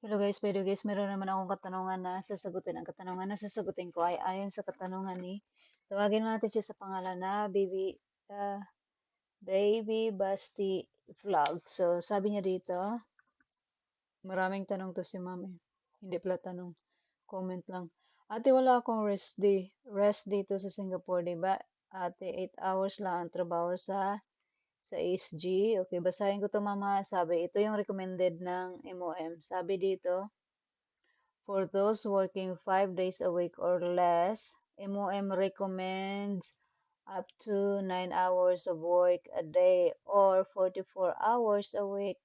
Hello guys, meron naman akong katanungan na sasagutin. Ang katanungan na sasagutin ko ay ayon sa katanungan ni, tawagin natin siya sa pangalan na Baby Basti Vlog. So, sabi niya dito, maraming tanong to si ma'am eh. Hindi pala tanong, comment lang. Ate, wala akong rest day. Rest dito sa Singapore, di ba? Ate, 8 hours lang ang trabaho sa SG. Okay, basahin ko to mama. Sabi, ito yung recommended ng MOM. Sabi dito, for those working 5 days a week or less, MOM recommends up to 9 hours of work a day or 44 hours a week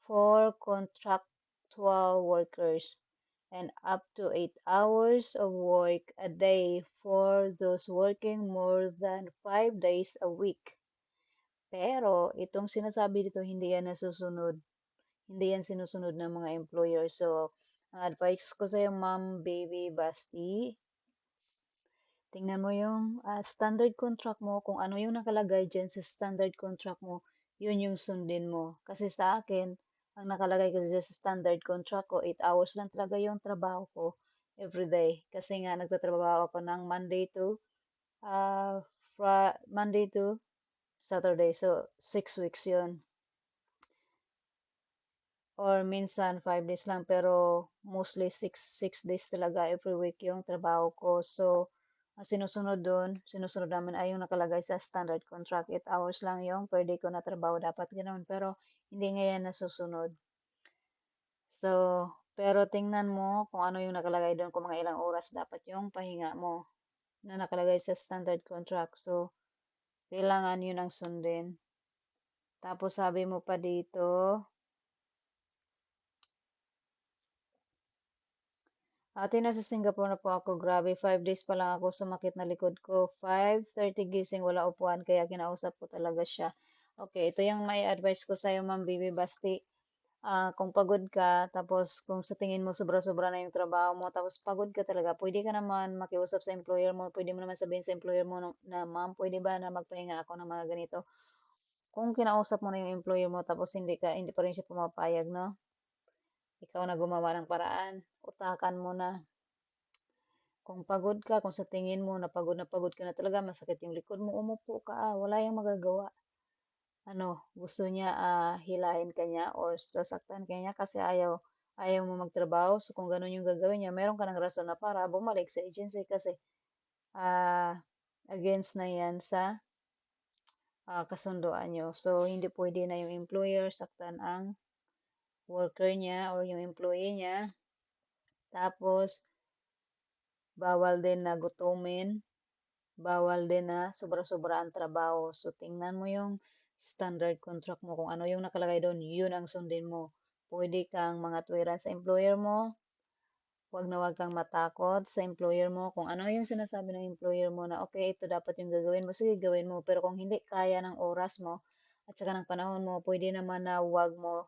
for contractual workers and up to 8 hours of work a day for those working more than 5 days a week. Pero itong sinasabi dito, hindi yan nasusunod. Hindi yan sinusunod ng mga employer. So, ang advice ko sa'yo, Ma'am Baby Basti, tingnan mo yung standard contract mo. Kung ano yung nakalagay dyan sa standard contract mo, yun yung sundin mo. Kasi sa akin, ang nakalagay kasi dyan sa standard contract ko, 8 hours lang talaga yung trabaho ko everyday. Kasi nga, nagtatrabaho ako ng uh, Monday to Saturday. So, 6 weeks yun. Or minsan 5 days lang pero mostly six days talaga every week yung trabaho ko. So, ang sinusunod doon, sinusunod namin ay yung nakalagay sa standard contract. 8 hours lang yung per day ko na trabaho. Dapat ganoon. Pero hindi ngayon nasusunod. So, pero tingnan mo kung ano yung nakalagay doon, kung mga ilang oras dapat yung pahinga mo na nakalagay sa standard contract. So, kailangan yun ang sundin. Tapos sabi mo pa dito, ate, nasa Singapore na po ako. Grabe, 5 days pa lang ako sumakit na likod ko. 5:30 gising, wala upuan, kaya kinausap ko talaga siya. Okay, ito yung may advice ko sa'yo, Ma'am Bibi Basti. Kung pagod ka, tapos kung sa tingin mo sobra-sobra na yung trabaho mo, tapos pagod ka talaga, pwede ka naman makiusap sa employer mo, pwede mo naman sabihin sa employer mo na, ma'am, pwede ba na magpahinga ako ng mga ganito? Kung kinausap mo na yung employer mo, tapos hindi pa rin siya pumapayag, no? Ikaw na gumawa ng paraan, utakan mo na. Kung pagod ka, kung sa tingin mo na pagod ka na talaga, masakit yung likod mo, umupo ka, wala yung magagawa. Ano, gusto niya hilahin ka niya or sasaktan ka niya kasi ayaw mo magtrabaho. So kung ganun yung gagawin niya, meron ka ng rason na para bumalik sa agency kasi ah, against na yan sa kasunduan niyo. So hindi pwede na yung employer saktan ang worker niya or yung employee niya. Tapos, bawal din na gutumin. Bawal din na sobra-sobra ang trabaho. So, tingnan mo yung standard contract mo. Kung ano yung nakalagay doon, yun ang sundin mo. Pwede kang mga tuwiran sa employer mo. Huwag kang matakot sa employer mo. Kung ano yung sinasabi ng employer mo na, okay, ito dapat yung gagawin mo, sige, gawin mo. Pero kung hindi kaya ng oras mo at saka ng panahon mo, pwede naman na huwag mo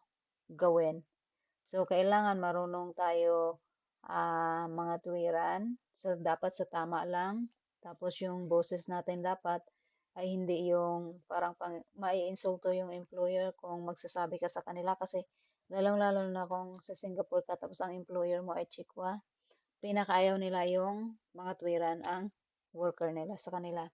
gawin. So, kailangan marunong tayo mga tuwiran. So, dapat sa tama lang. Tapos yung boses natin dapat ay hindi yung parang mai-insulto yung employer kung magsasabi ka sa kanila kasi lalong-lalo na kung sa Singapore ka tapos ang employer mo ay chikwa, pinakaayaw nila yung mga tuwiran ang worker nila sa kanila.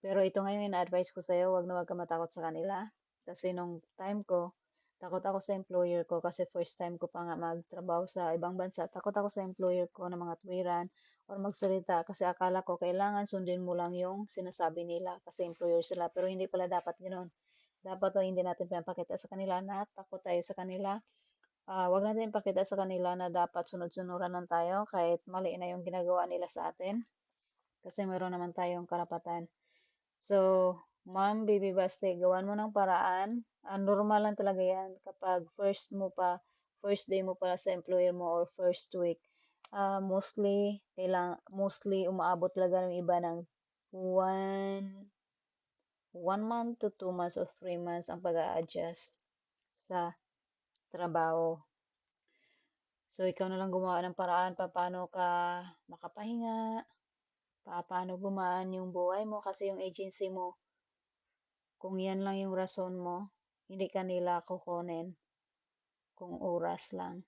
Pero ito nga yung ina-advise ko sa'yo, wag ka matakot sa kanila. Kasi nung time ko, takot ako sa employer ko kasi first time ko pa nga magtrabaho sa ibang bansa. Takot ako sa employer ko na mga tuwiran or magsalita kasi akala ko kailangan sundin mo lang yung sinasabi nila kasi employer sila. Pero hindi pala dapat ganoon. Dapat hindi natin pinapakita sa kanila na takot tayo sa kanila. Wag natin ipakita sa kanila na dapat sunod-sunuran lang tayo kahit mali na yung ginagawa nila sa atin. Kasi meron naman tayong karapatan. So, Ma'am Baby Basti, gawan mo ng paraan. Normal lang talaga yan kapag first day mo pala sa employer mo or first week. Mostly umaabot talaga ng iba ng one, 1 month to 2 months or 3 months ang pag-a-adjust sa trabaho. So, ikaw na lang gumawa ng paraan paano ka makapahinga, paano gumaan yung buhay mo kasi yung agency mo, kung yan lang yung rason mo, hindi ka nila kukunin kung oras lang.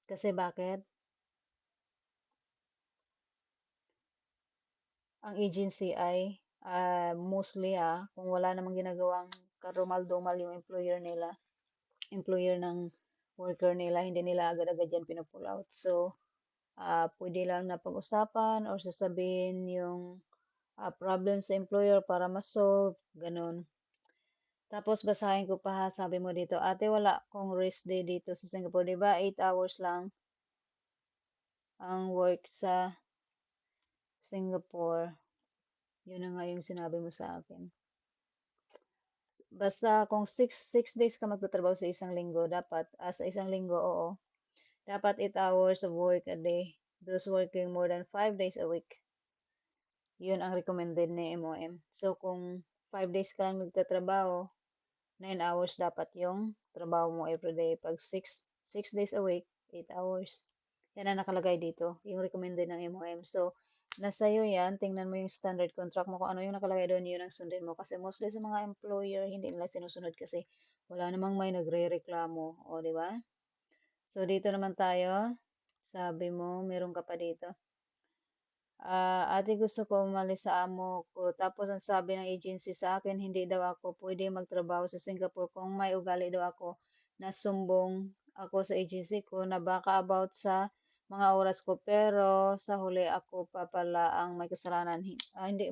Kasi bakit? Ang agency ay mostly kung wala namang ginagawang karumal-dumal yung employer ng worker nila, hindi nila agad-agad yan pinupull out. So, pwede lang na pag-usapan or sasabihin yung problem sa employer para ma-solve, ganun. Tapos basahin ko pa ha, sabi mo dito, ate wala kong rest day dito sa Singapore, di ba? 8 hours lang ang work sa Singapore. Yun na nga yung sinabi mo sa akin. Basta kung six days ka magtatrabaho sa isang linggo, dapat, sa isang linggo, oo, dapat 8 hours of work a day. Those working more than 5 days a week. Yun ang recommended ni MOM. So, kung 5 days ka lang magtatrabaho, 9 hours dapat yung trabaho mo everyday. Pag 6 days a week, 8 hours. Yan ang nakalagay dito, yung recommended ng MOM. So, nasa iyo yan, tingnan mo yung standard contract mo, kung ano yung nakalagay doon, yun ang sundin mo. Kasi mostly sa mga employer, hindi nila sinusunod kasi wala namang may nagre-reklamo. O, di ba? So, dito naman tayo. Sabi mo, meron ka pa dito. Ate gusto ko umalis sa amo ko. Tapos ang sabi ng agency sa akin, hindi daw ako pwede magtrabaho sa Singapore kung may ugali daw ako. Nasumbong ako sa agency ko na baka about sa mga oras ko. Pero sa huli ako pa pala ang may kasalanan. Hindi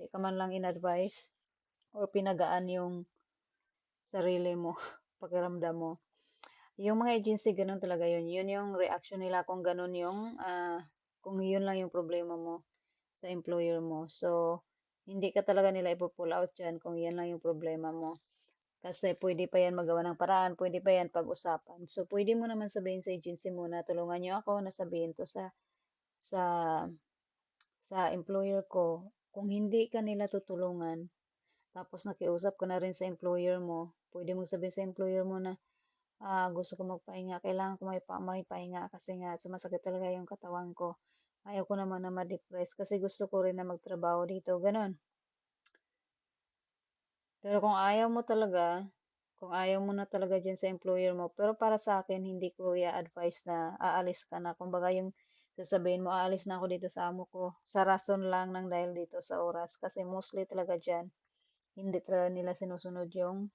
ka man lang in-advise or pinagaan yung sarili mo, pakiramdam mo. Yung mga agency, ganun talaga yun. Yun yung reaction nila kung ganun kung yun lang yung problema mo sa employer mo. So, hindi ka talaga nila ipo-pull out dyan kung yan lang yung problema mo. Kasi pwede pa yan magawa ng paraan, pwede pa yan pag-usapan. So, pwede mo naman sabihin sa agency mo na tulungan nyo ako na sabihin to sa, sa employer ko. Kung hindi ka nila tutulungan, tapos nakiusap ka na rin sa employer mo, pwede mo sabihin sa employer mo na gusto ko magpahinga. Kailangan ko may pahinga kasi nga sumasakit talaga yung katawan ko. Ayaw ko naman na ma-depress kasi gusto ko rin na magtrabaho dito. Ganon. Pero kung ayaw mo na talaga dyan sa employer mo, pero para sa akin, hindi ko i-advise na aalis ka na. Kumbaga yung sasabihin mo, aalis na ako dito sa amo ko. Sa rason lang ng dahil dito sa oras. Kasi mostly talaga dyan, hindi talaga nila sinusunod yung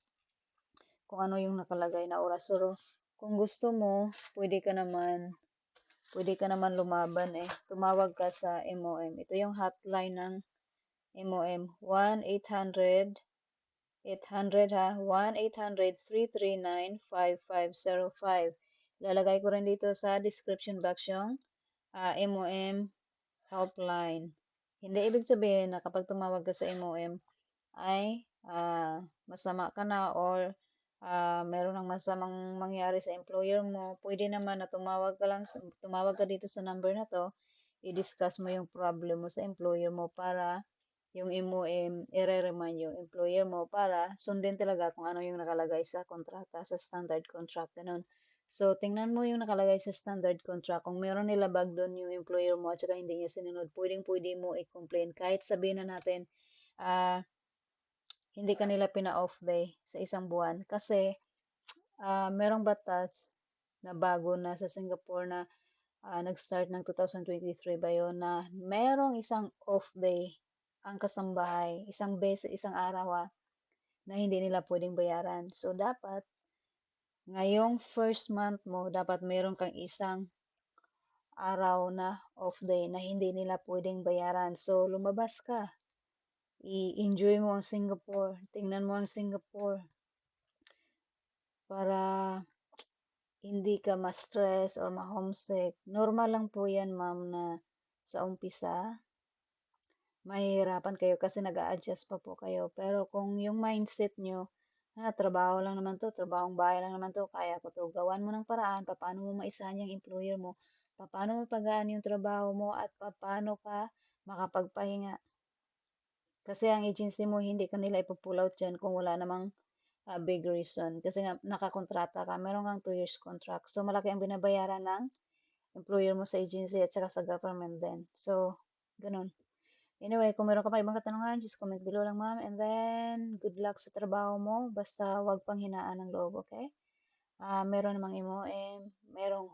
kung ano yung nakalagay na oras. Pero kung gusto mo, pwede ka naman lumaban eh. Tumawag ka sa MOM. Ito yung hotline ng MOM. 1-800 ha. 1-800-339-5505. Lalagay ko rin dito sa description box yung MOM helpline. Hindi ibig sabihin na kapag tumawag ka sa MOM ay masama ka na or meron ng masamang mangyari sa employer mo, pwede naman na tumawag ka dito sa number na to, i-discuss mo yung problem mo sa employer mo para yung MOM i-remind yung employer mo para sundin talaga kung ano yung nakalagay sa kontrata, sa standard contract, ganun. So, tingnan mo yung nakalagay sa standard contract. Kung meron nilabag doon yung employer mo at saka hindi niya sinunod, pwede mo i-complain. Kahit sabihin na natin, ah, hindi kanila pina-off day sa isang buwan. Kasi merong batas na bago na sa Singapore na nag-start ng 2023 ba yun, na merong isang off day ang kasambahay, isang beses, isang araw na hindi nila pwedeng bayaran. So, dapat ngayong first month mo, dapat meron kang isang araw na off day na hindi nila pwedeng bayaran. So, lumabas ka. I-enjoy mo ang Singapore. Tingnan mo ang Singapore para hindi ka ma-stress or ma-homesick. Normal lang po yan, ma'am, na sa umpisa, mahihirapan kayo kasi nag-a-adjust pa po kayo. Pero kung yung mindset nyo, trabaho lang naman to, trabahong bahay lang naman to, kaya ko to, gawan mo ng paraan, paano mo maisahan yung employer mo, paano mo pagaan yung trabaho mo, at paano ka makapagpahinga. Kasi ang agency mo, hindi ka nila ipupull out dyan kung wala namang big reason. Kasi nga, nakakontrata ka, meron kang 2 years contract. So, malaki ang binabayaran ng employer mo sa agency at saka sa government din. So, ganun. Anyway, kung meron ka pa ibang katanungan, just comment below lang, ma'am. And then, good luck sa trabaho mo. Basta wag pang hinaan ng loob, okay? Meron namang MOM, merong